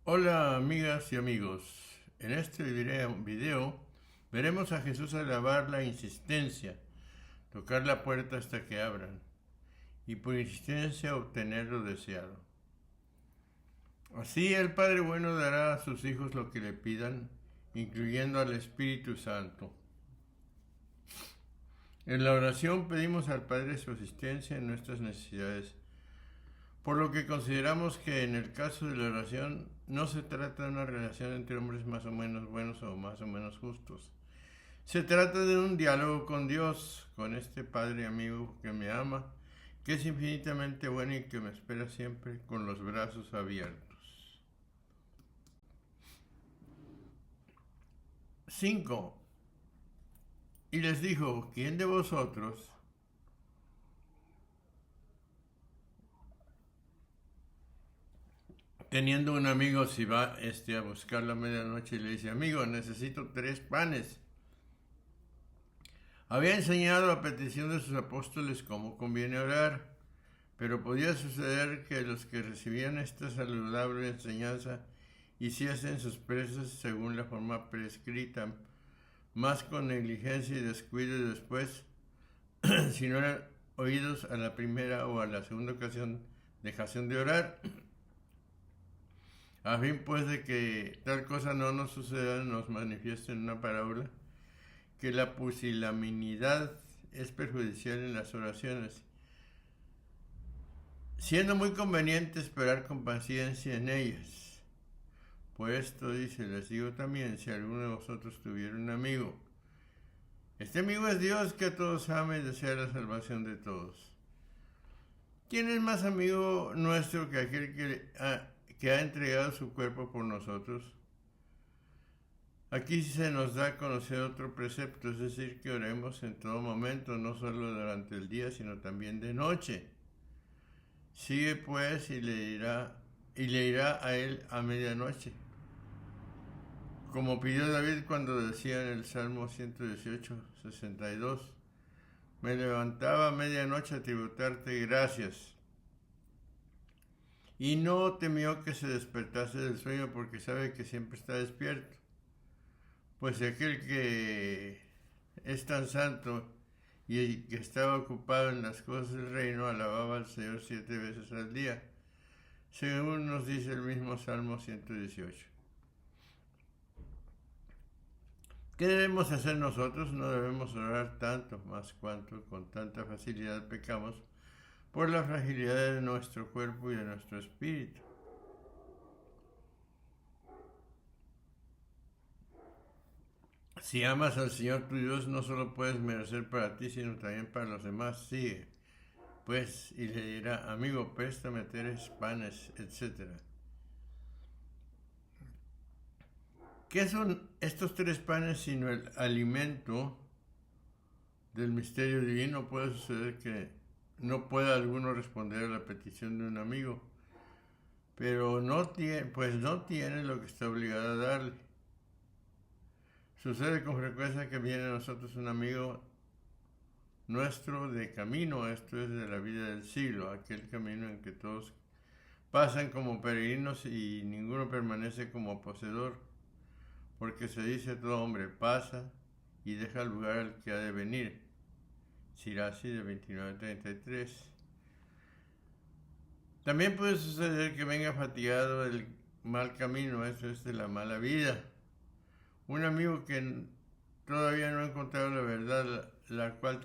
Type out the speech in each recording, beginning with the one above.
Hola amigas y amigos, en este video veremos a Jesús alabar la insistencia, tocar la puerta hasta que abran y por insistencia obtener lo deseado. Así el Padre Bueno dará a sus hijos lo que le pidan, incluyendo al Espíritu Santo. En la oración pedimos al Padre su asistencia en nuestras necesidades, por lo que consideramos que en el caso de la oración no se trata de una relación entre hombres más o menos buenos o más o menos justos. Se trata de un diálogo con Dios, con este Padre amigo que me ama, que es infinitamente bueno y que me espera siempre con los brazos abiertos. 5. Y les dijo, ¿quién de vosotros, teniendo un amigo, si va a buscar la medianoche y le dice, amigo, necesito 3 panes? Había enseñado a petición de sus apóstoles cómo conviene orar, pero podía suceder que los que recibían esta saludable enseñanza hiciesen sus presas según la forma prescrita, más con negligencia y descuido, y después, si no eran oídos a la primera o a la segunda ocasión, dejasen de orar. A fin pues de que tal cosa no nos suceda, nos manifiesta en una parábola que la pusilanimidad es perjudicial en las oraciones, siendo muy conveniente esperar con paciencia en ellas. Pues esto dice, les digo también, si alguno de vosotros tuviera un amigo, este amigo es Dios, que a todos ama y desea la salvación de todos. ¿Quién es más amigo nuestro que aquel que ha entregado su cuerpo por nosotros? Aquí se nos da a conocer otro precepto, es decir, que oremos en todo momento, no solo durante el día, sino también de noche. Sigue pues y le irá a él a medianoche, como pidió David cuando decía en el Salmo 118, 62, me levantaba a medianoche a tributarte gracias. Y no temió que se despertase del sueño, porque sabe que siempre está despierto. Pues aquel que es tan santo y que estaba ocupado en las cosas del reino alababa al Señor 7 veces al día, según nos dice el mismo Salmo 118. ¿Qué debemos hacer nosotros? No debemos orar tanto, más cuanto con tanta facilidad pecamos por la fragilidad de nuestro cuerpo y de nuestro espíritu. Si amas al Señor tu Dios, no solo puedes merecer para ti, sino también para los demás. Sigue, pues, y le dirá, amigo, préstame 3 panes, etc. ¿Qué son estos 3 panes sino el alimento del misterio divino? Puede suceder que no pueda alguno responder a la petición de un amigo, pero no tiene lo que está obligado a darle. Sucede con frecuencia que viene a nosotros un amigo nuestro de camino, esto es de la vida del siglo, aquel camino en que todos pasan como peregrinos y ninguno permanece como poseedor, porque se dice todo hombre pasa y deja lugar al que ha de venir. Siracide de 29:33. También puede suceder que venga fatigado del mal camino, eso es de la mala vida. Un amigo que todavía no ha encontrado la verdad, la cual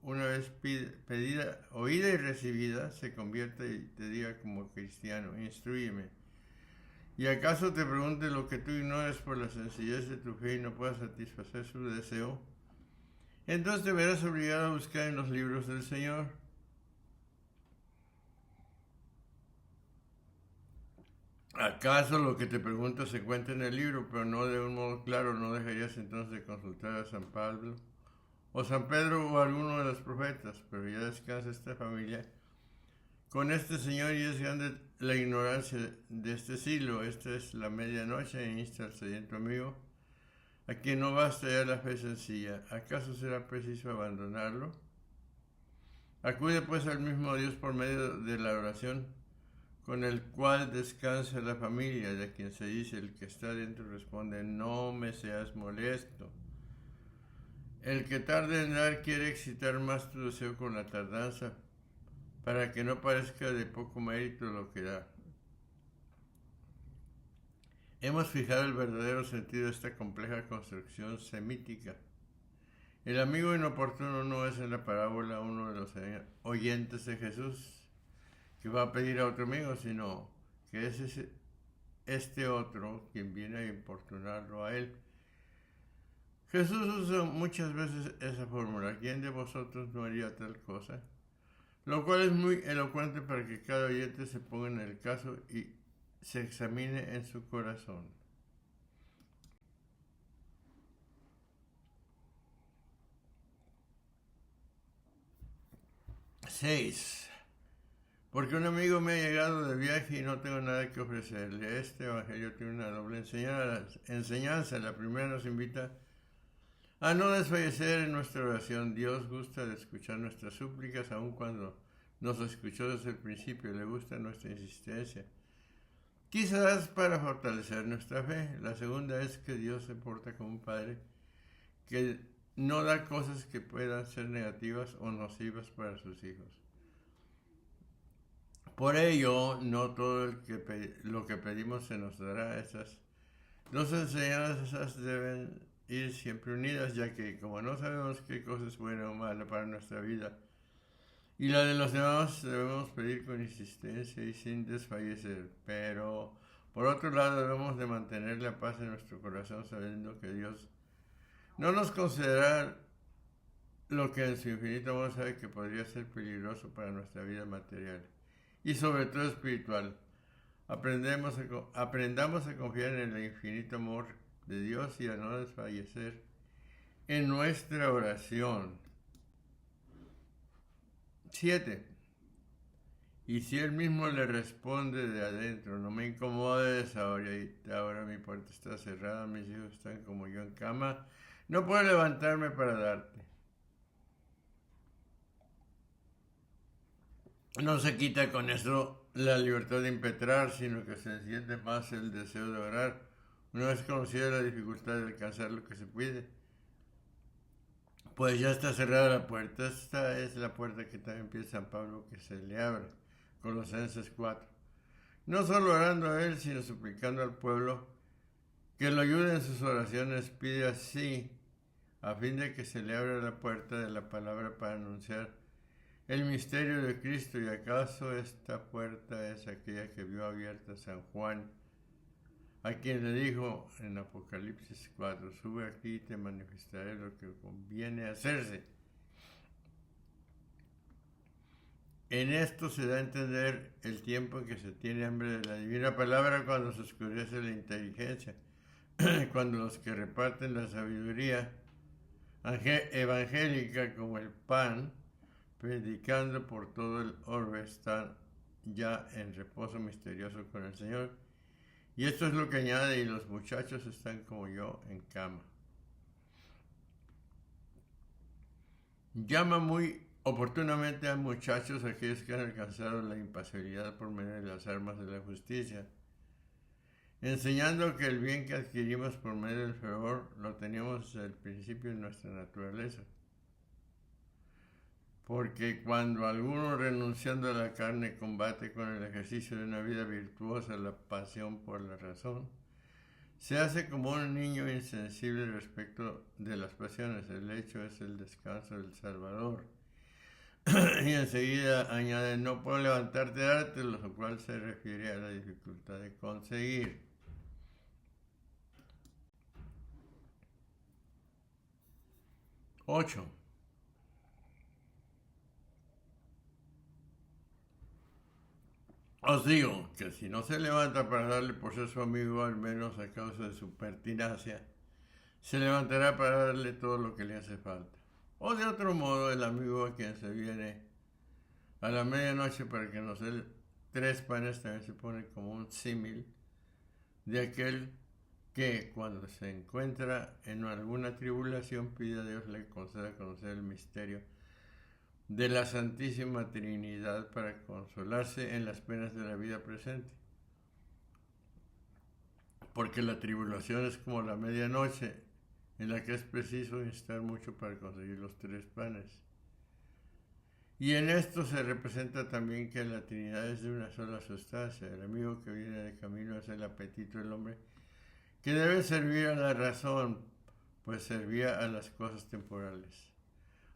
una vez pedida, oída y recibida, se convierte y te diga como cristiano, instrúyeme. ¿Y acaso te pregunte lo que tú ignoras por la sencillez de tu fe y no puedas satisfacer su deseo? Entonces te verás obligado a buscar en los libros del Señor. ¿Acaso lo que te pregunto se encuentra en el libro, pero no de un modo claro? ¿No dejarías entonces de consultar a San Pablo, o San Pedro, o alguno de los profetas? Pero ya descansa esta familia con este Señor, y es grande la ignorancia de este siglo. Esta es la medianoche, e insta al sediento amigo, a quien no basta ya la fe sencilla. ¿Acaso será preciso abandonarlo? Acude pues al mismo Dios por medio de la oración, con el cual descansa la familia, de quien se dice: el que está dentro responde: no me seas molesto. El que tarda en dar quiere excitar más tu deseo con la tardanza, para que no parezca de poco mérito lo que da. Hemos fijado el verdadero sentido de esta compleja construcción semítica. El amigo inoportuno no es en la parábola uno de los oyentes de Jesús que va a pedir a otro amigo, sino que es este otro quien viene a importunarlo a él. Jesús usa muchas veces esa fórmula: ¿quién de vosotros no haría tal cosa? Lo cual es muy elocuente para que cada oyente se ponga en el caso y se examine en su corazón. 6. Porque un amigo me ha llegado de viaje y no tengo nada que ofrecerle. Este evangelio tiene una doble enseñanza. La primera nos invita a no desfallecer en nuestra oración. Dios gusta de escuchar nuestras súplicas, aun cuando nos escuchó desde el principio. Le gusta nuestra insistencia, quizás para fortalecer nuestra fe. La segunda es que Dios se porta como un padre que no da cosas que puedan ser negativas o nocivas para sus hijos. Por ello, no todo lo que pedimos se nos dará. Esas dos enseñanzas deben ir siempre unidas, ya que como no sabemos qué cosa es buena o mala para nuestra vida y la de los demás, debemos pedir con insistencia y sin desfallecer. Pero por otro lado, debemos de mantener la paz en nuestro corazón, sabiendo que Dios no nos concederá lo que en su infinito amor sabe que podría ser peligroso para nuestra vida material y sobre todo espiritual. Aprendamos a confiar en el infinito amor de Dios y a no desfallecer en nuestra oración. 7. Y si él mismo le responde de adentro: no me incomodes, ahora mi puerta está cerrada, mis hijos están como yo en cama, no puedo levantarme para darte. No se quita con esto la libertad de impetrar, sino que se enciende más el deseo de orar. Una vez conocida la dificultad de alcanzar lo que se pide, pues ya está cerrada la puerta. Esta es la puerta que también pide San Pablo que se le abra. Colosenses 4. No solo orando a él, sino suplicando al pueblo que lo ayude en sus oraciones, pide así, a fin de que se le abra la puerta de la palabra para anunciar el misterio de Cristo. Y acaso esta puerta es aquella que vio abierta San Juan, a quien le dijo en Apocalipsis 4: sube aquí y te manifestaré lo que conviene hacerse. En esto se da a entender el tiempo en que se tiene hambre de la divina palabra, cuando se oscurece la inteligencia, cuando los que reparten la sabiduría evangélica como el pan, predicando por todo el orbe, están ya en reposo misterioso con el Señor. Y esto es lo que añade: y los muchachos están como yo en cama. Llama muy oportunamente a muchachos aquellos que han alcanzado la impasibilidad por medio de las armas de la justicia, enseñando que el bien que adquirimos por medio del fervor lo teníamos desde el principio en nuestra naturaleza. Porque cuando alguno, renunciando a la carne, combate con el ejercicio de una vida virtuosa la pasión por la razón, se hace como un niño insensible respecto de las pasiones. El hecho es el descanso del Salvador. Y enseguida añade: no puedo levantarte a darte, lo cual se refiere a la dificultad de conseguir. 8. Os digo que si no se levanta para darle por ser su amigo, al menos a causa de su pertinacia, se levantará para darle todo lo que le hace falta. O de otro modo, el amigo a quien se viene a la medianoche para que nos dé 3 panes también se pone como un símil de aquel que, cuando se encuentra en alguna tribulación, pide a Dios le conceda conocer el misterio de la Santísima Trinidad para consolarse en las penas de la vida presente. Porque la tribulación es como la medianoche, en la que es preciso instar mucho para conseguir los 3 panes. Y en esto se representa también que la Trinidad es de una sola sustancia. El amigo que viene de camino es el apetito del hombre, que debe servir a la razón, pues servía a las cosas temporales,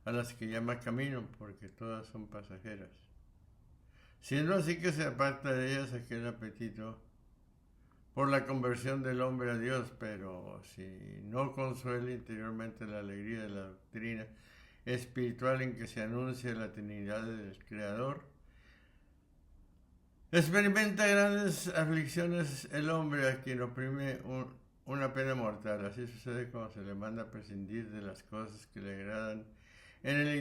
a las que llama camino, porque todas son pasajeras. Siendo así que se aparta de ellas aquel apetito por la conversión del hombre a Dios, pero si no consuela interiormente la alegría de la doctrina espiritual en que se anuncia la Trinidad del Creador, experimenta grandes aflicciones el hombre a quien oprime una pena mortal. Así sucede cuando se le manda a prescindir de las cosas que le agradan en el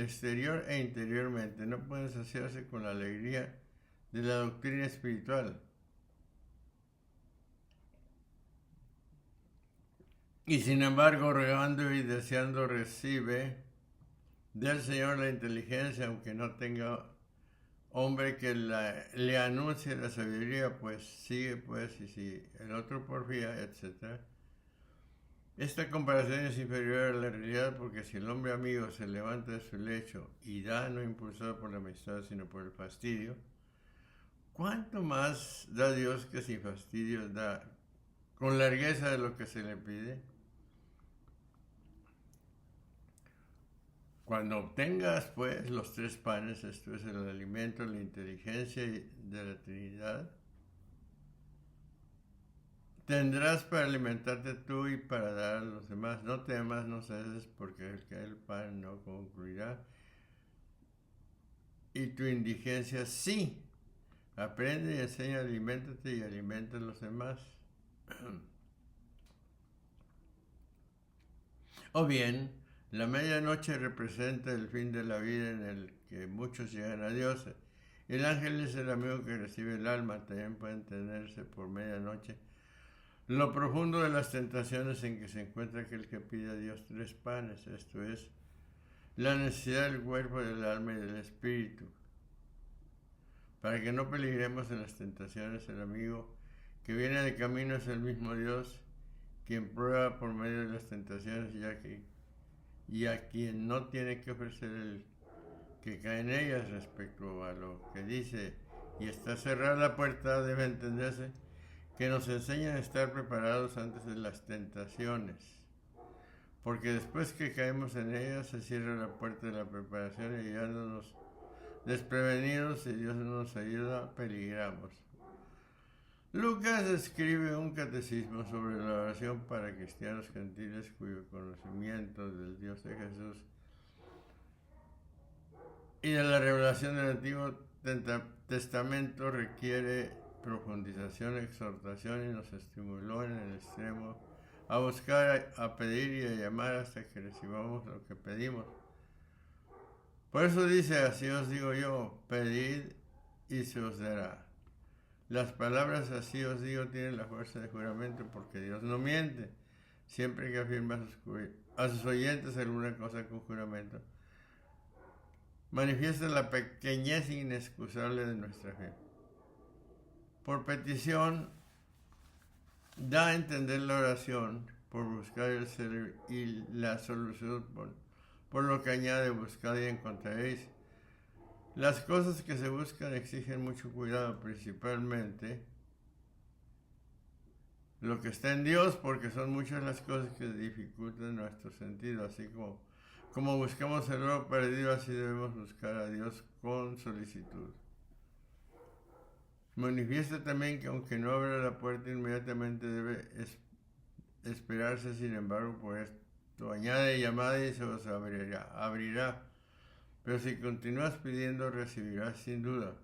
exterior e interiormente. No pueden saciarse con la alegría de la doctrina espiritual. Y sin embargo, rogando y deseando, recibe del Señor la inteligencia, aunque no tenga hombre que le anuncie la sabiduría, pues sigue, pues, y si el otro porfía, etc. Esta comparación es inferior a la realidad, porque si el hombre amigo se levanta de su lecho y da, no impulsado por la amistad, sino por el fastidio, ¿cuánto más da Dios que sin fastidio da, con largueza de lo que se le pide? Cuando obtengas, pues, los 3 panes, esto es el alimento, la inteligencia de la Trinidad, tendrás para alimentarte tú y para dar a los demás. No temas, no ceses, porque el pan no concluirá. Y tu indigencia sí. Aprende y enseña, aliméntate y alimenta a los demás. O bien, la medianoche representa el fin de la vida en el que muchos llegan a Dios. El ángel es el amigo que recibe el alma, también puede entenderse por medianoche lo profundo de las tentaciones en que se encuentra aquel que pide a Dios 3 panes, esto es, la necesidad del cuerpo, del alma y del espíritu. Para que no peligremos en las tentaciones, el amigo que viene de camino es el mismo Dios, quien prueba por medio de las tentaciones, y a quien no tiene que ofrecer el que cae en ellas. Respecto a lo que dice, y está cerrada la puerta, debe entenderse que nos enseñan a estar preparados antes de las tentaciones, porque después que caemos en ellas se cierra la puerta de la preparación y ya no nos desprevenidos, si Dios no nos ayuda, peligramos. Lucas escribe un catecismo sobre la oración para cristianos gentiles cuyo conocimiento del Dios de Jesús y de la revelación del Antiguo Testamento requiere profundización, exhortación, y nos estimuló en el extremo a buscar, a pedir y a llamar hasta que recibamos lo que pedimos. Por eso dice, así os digo yo, pedid y se os dará. Las palabras así os digo tienen la fuerza de juramento, porque Dios no miente. Siempre que afirma a sus oyentes alguna cosa con juramento, manifiesta la pequeñez inexcusable de nuestra fe. Por petición, da a entender la oración, por buscar el ser y la solución, por lo que añade, buscad y encontraréis. Las cosas que se buscan exigen mucho cuidado, principalmente lo que está en Dios, porque son muchas las cosas que dificultan nuestro sentido, así como buscamos el oro perdido, así debemos buscar a Dios con solicitud. Manifiesta también que aunque no abra la puerta inmediatamente, debe esperarse, sin embargo, por esto añade llamada y se os abrirá. Pero si continúas pidiendo, recibirás sin duda.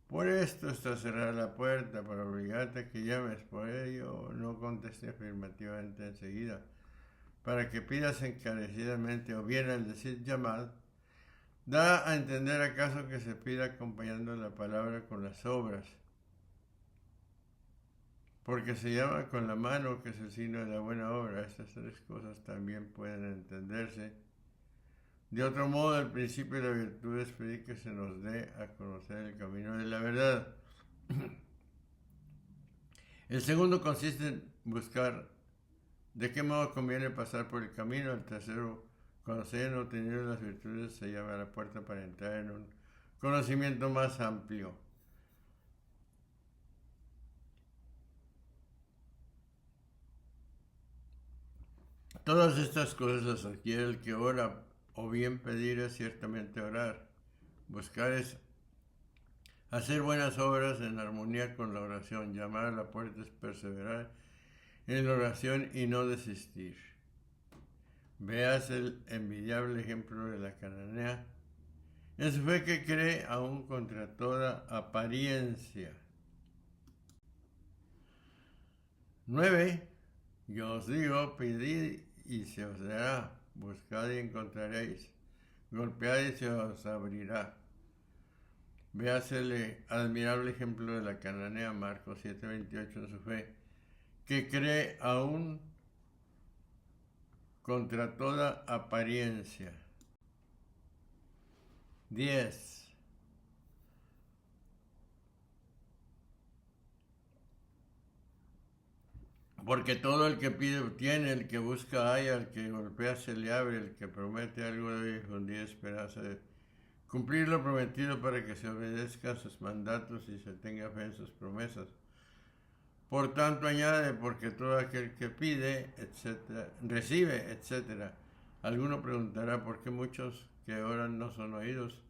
Por esto está cerrada la puerta, para obligarte a que llames. Por ello no conteste afirmativamente enseguida, para que pidas encarecidamente, o bien al decir llamad, da a entender acaso que se pida acompañando la palabra con las obras, porque se llama con la mano, que es el signo de la buena obra. Estas 3 cosas también pueden entenderse De otro modo, el principio de la virtud es pedir que se nos dé a conocer el camino de la verdad. El segundo consiste en buscar de qué modo conviene pasar por el camino. El tercero, cuando se hayan obtenido las virtudes, se llama a la puerta para entrar en un conocimiento más amplio. Todas estas cosas las adquiere el que ora, o bien pedir es ciertamente orar. Buscar es hacer buenas obras en armonía con la oración. Llamar a la puerta es perseverar en la oración y no desistir. Veas el envidiable ejemplo de la cananea, en su fe que cree aún contra toda apariencia. 9. Yo os digo, pedid y se os dará, buscad y encontraréis, golpead y se os abrirá. Veas el admirable ejemplo de la cananea, Marcos 7:28, en su fe, que cree aún contra toda apariencia. 10. Porque todo el que pide obtiene, el que busca halla, el que golpea se le abre, el que promete algo debe infundir esperanza de cumplir lo prometido para que se obedezcan sus mandatos y se tenga fe en sus promesas. Por tanto añade, porque todo aquel que pide, etcétera, recibe, etcétera. Alguno preguntará por qué muchos que oran no son oídos.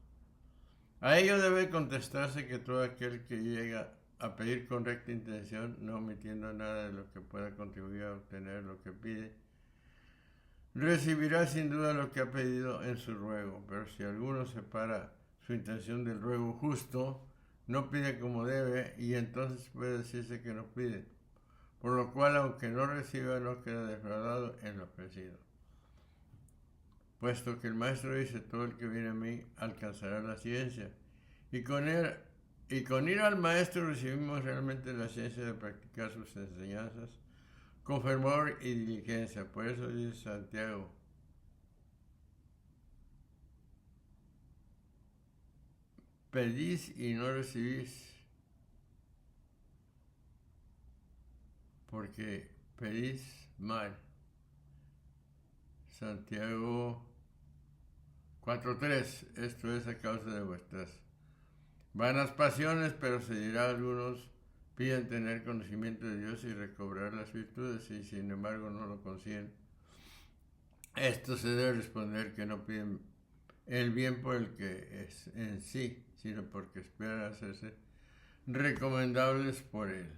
A ello debe contestarse que todo aquel que llega a pedir con recta intención, no omitiendo nada de lo que pueda contribuir a obtener lo que pide, recibirá sin duda lo que ha pedido en su ruego. Pero si alguno separa su intención del ruego justo, no pide como debe, y entonces puede decirse que no pide, por lo cual aunque no reciba no queda defraudado en lo ofrecido. Puesto que el maestro dice, todo el que viene a mí alcanzará la ciencia, y con ir al maestro recibimos realmente la ciencia de practicar sus enseñanzas con fervor y diligencia. Por eso dice Santiago, pedís y no recibís, porque pedís mal. Santiago 4:3, esto es a causa de vuestras vanas pasiones, pero se dirá a algunos, piden tener conocimiento de Dios y recobrar las virtudes, y sin embargo no lo consiguen. Esto se debe responder que no piden el bien por el que es en sí, sino porque esperan hacerse recomendables por él.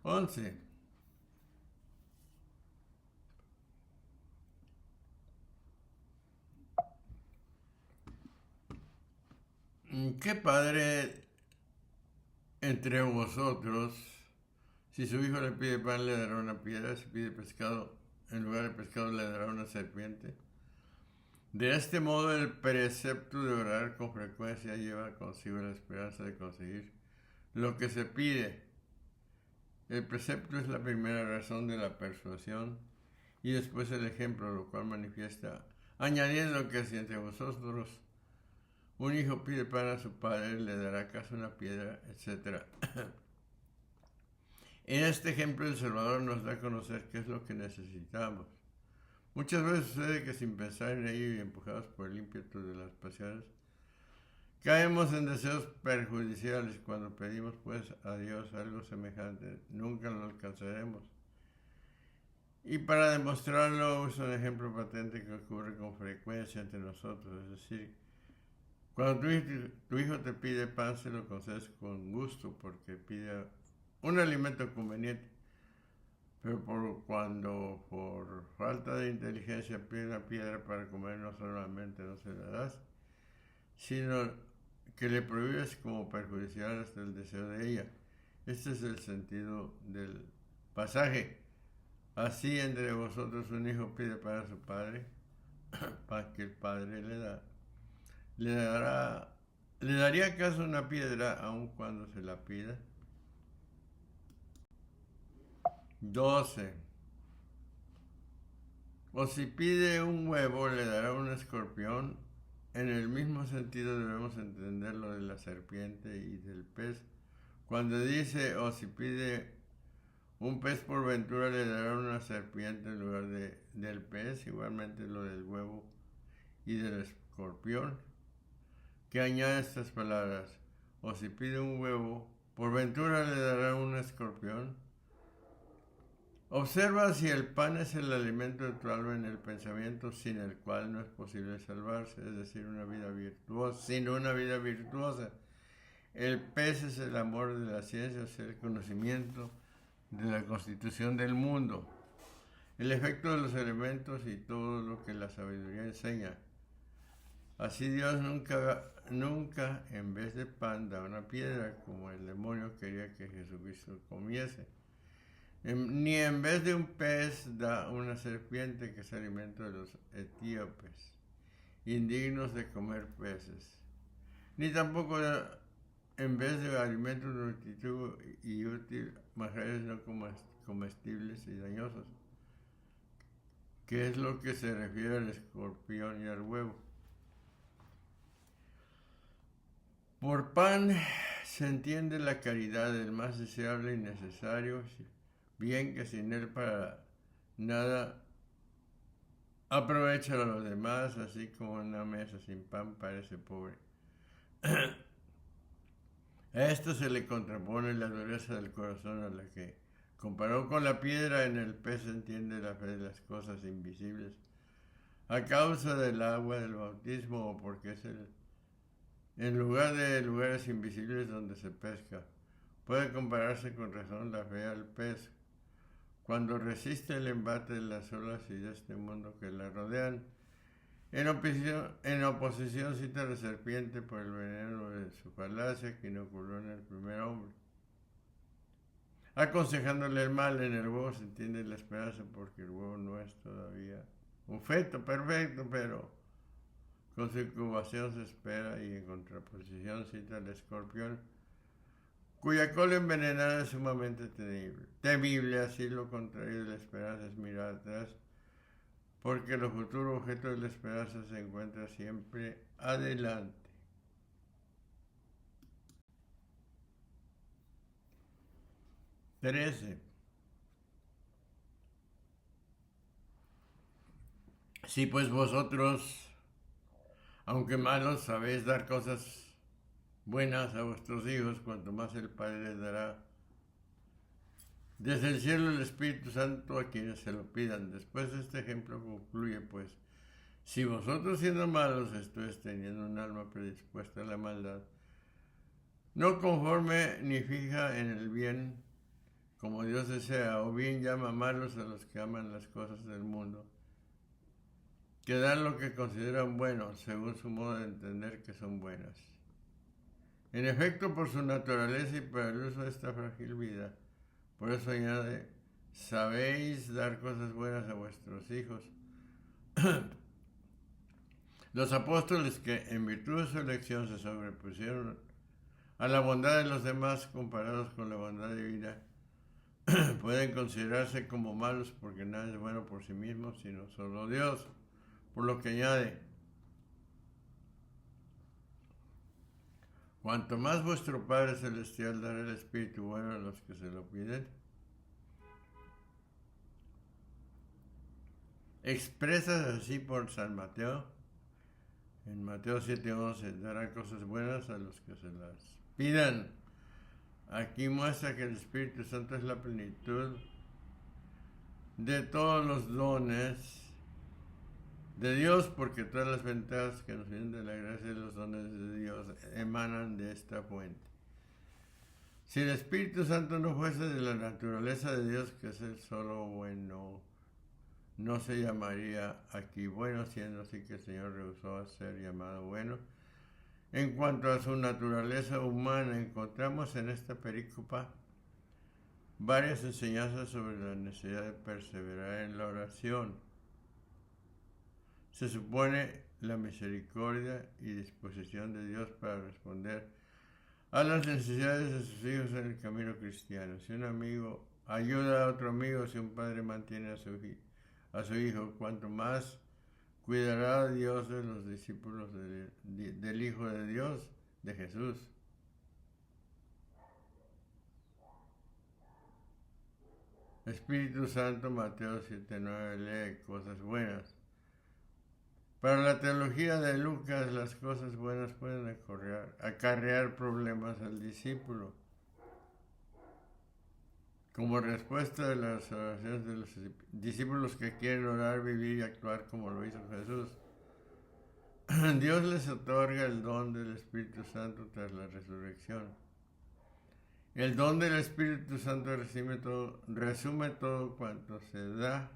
11. ¿Qué padre entre vosotros, si su hijo le pide pan, le dará una piedra? Si pide pescado, en lugar de pescado, le dará una serpiente? De este modo, el precepto de orar con frecuencia lleva consigo la esperanza de conseguir lo que se pide. El precepto es la primera razón de la persuasión y después el ejemplo, lo cual manifiesta, añadiendo que si entre vosotros un hijo pide pan a su padre, le dará acaso una piedra, etc. En este ejemplo, el Salvador nos da a conocer qué es lo que necesitamos. Muchas veces sucede que sin pensar en ello y empujados por el ímpetu de las pasiones, caemos en deseos perjudiciales. Cuando pedimos pues a Dios algo semejante, nunca lo alcanzaremos. Y para demostrarlo uso un ejemplo patente que ocurre con frecuencia entre nosotros, es decir, cuando tu hijo te pide pan, se lo concedes con gusto porque pide un alimento conveniente. Pero cuando por falta de inteligencia pide una piedra para comer, no solamente no se la das, sino que le prohíbes como perjudicial hasta el deseo de ella. Este es el sentido del pasaje. Así entre vosotros un hijo pide para su padre, para que el padre ¿le daría acaso una piedra aun cuando se la pida? 12. O si pide un huevo, le dará un escorpión. En el mismo sentido debemos entender lo de la serpiente y del pez. Cuando dice, o si pide un pez por ventura, le dará una serpiente en lugar del pez, igualmente lo del huevo y del escorpión, que añade estas palabras, o si pide un huevo, por ventura le dará un escorpión. Observa si el pan es el alimento de tu alma en el pensamiento sin el cual no es posible salvarse, es decir, una vida virtuosa, sin una vida virtuosa. El pez es el amor de la ciencia, es el conocimiento de la constitución del mundo, el efecto de los elementos y todo lo que la sabiduría enseña. Así Dios nunca en vez de pan da una piedra como el demonio quería que Jesucristo comiese. Ni en vez de un pez da una serpiente, que es alimento de los etíopes, indignos de comer peces. Ni tampoco da en vez de alimento nutritivo y útil, manjares no comestibles y dañosos, que es lo que se refiere al escorpión y al huevo. Por pan se entiende la caridad, el más deseable y necesario, bien que sin él para nada aprovecha a los demás, así como una mesa sin pan parece pobre. A esto se le contrapone la dureza del corazón, a la que, comparado con la piedra, en el pez se entiende la fe de las cosas invisibles, a causa del agua del bautismo, o porque es en lugar de lugares invisibles donde se pesca. Puede compararse con razón la fe al pez, cuando resiste el embate de las olas y de este mundo que la rodean. En oposición cita a la serpiente por el veneno de su falacia que inoculó en el primer hombre. Aconsejándole el mal, en el huevo se entiende la esperanza, porque el huevo no es todavía un feto perfecto, pero con su incubación se espera, y en contraposición cita al escorpión, cuya cola envenenada es sumamente temible. Así lo contrario de la esperanza es mirar atrás, porque el futuro objeto de la esperanza se encuentra siempre adelante. Trece. Si pues vosotros, aunque malos, sabéis dar cosas buenas a vuestros hijos, cuanto más el Padre les dará desde el cielo el Espíritu Santo a quienes se lo pidan. Después este ejemplo concluye, pues, si vosotros siendo malos estáis teniendo un alma predispuesta a la maldad, no conforme ni fija en el bien como Dios desea, o bien llama malos a los que aman las cosas del mundo, que dan lo que consideran bueno, según su modo de entender que son buenas. En efecto, por su naturaleza y para el uso de esta frágil vida, por eso añade, sabéis dar cosas buenas a vuestros hijos. Los apóstoles, que en virtud de su elección se sobrepusieron a la bondad de los demás comparados con la bondad divina, pueden considerarse como malos, porque nada es bueno por sí mismo, sino solo Dios. Por lo que añade, cuanto más vuestro Padre Celestial dará el Espíritu bueno a los que se lo piden. Expresas así por San Mateo, en Mateo 7:11, dará cosas buenas a los que se las pidan. Aquí muestra que el Espíritu Santo es la plenitud de todos los dones de Dios, porque todas las ventajas que nos vienen de la gracia y los dones de Dios emanan de esta fuente. Si el Espíritu Santo no fuese de la naturaleza de Dios, que es el solo bueno, no se llamaría aquí bueno, siendo así que el Señor rehusó a ser llamado bueno. En cuanto a su naturaleza humana, encontramos en esta perícopa varias enseñanzas sobre la necesidad de perseverar en la oración. Se supone la misericordia y disposición de Dios para responder a las necesidades de sus hijos en el camino cristiano. Si un amigo ayuda a otro amigo, si un padre mantiene a su Hijo, cuanto más cuidará Dios de los discípulos del Hijo de Dios, de Jesús. Espíritu Santo, Mateo 7:9, lee cosas buenas. Para la teología de Lucas, las cosas buenas pueden acarrear problemas al discípulo. Como respuesta de las oraciones de los discípulos que quieren orar, vivir y actuar como lo hizo Jesús, Dios les otorga el don del Espíritu Santo tras la resurrección. El don del Espíritu Santo resume todo cuanto se da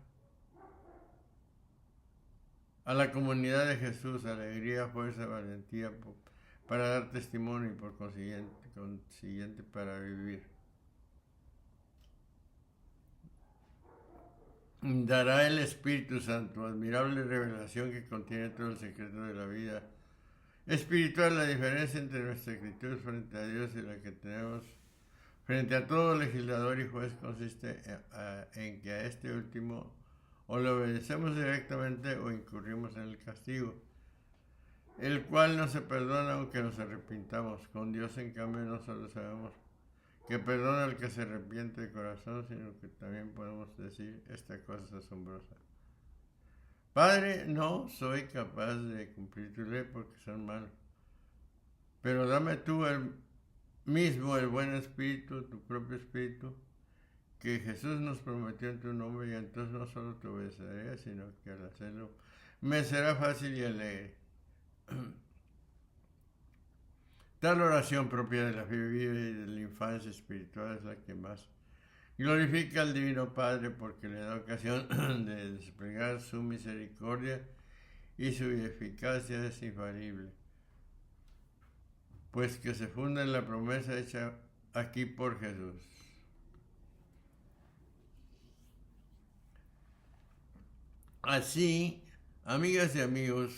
a la comunidad de Jesús: alegría, fuerza, valentía para dar testimonio y por consiguiente para vivir. Dará el Espíritu Santo, admirable revelación que contiene todo el secreto de la vida espiritual. La diferencia entre nuestra actitud frente a Dios y la que tenemos frente a todo legislador y juez consiste en que a este último o le obedecemos directamente o incurrimos en el castigo, el cual no se perdona aunque nos arrepintamos. Con Dios, en cambio, no solo sabemos que perdona al que se arrepiente de corazón, sino que también podemos decir esta cosa es asombrosa: Padre, no soy capaz de cumplir tu ley porque son malos, pero dame tú el buen espíritu, tu propio espíritu, que Jesús nos prometió en tu nombre, y entonces no solo te obedeceré, sino que al hacerlo me será fácil y alegre. Tal oración propia de la vida y de la infancia espiritual es la que más glorifica al Divino Padre, porque le da ocasión de desplegar su misericordia y su eficacia es infalible, pues que se funda en la promesa hecha aquí por Jesús. Así, amigas y amigos,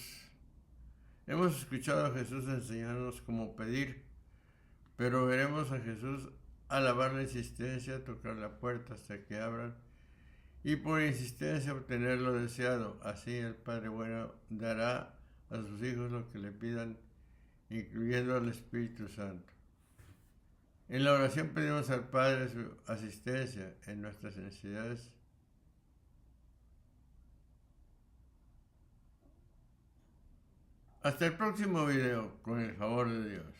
hemos escuchado a Jesús enseñarnos cómo pedir, pero veremos a Jesús alabar la insistencia, tocar la puerta hasta que abran y por insistencia obtener lo deseado. Así el Padre Bueno dará a sus hijos lo que le pidan, incluyendo al Espíritu Santo. En la oración pedimos al Padre su asistencia en nuestras necesidades. Hasta el próximo video, con el favor de Dios.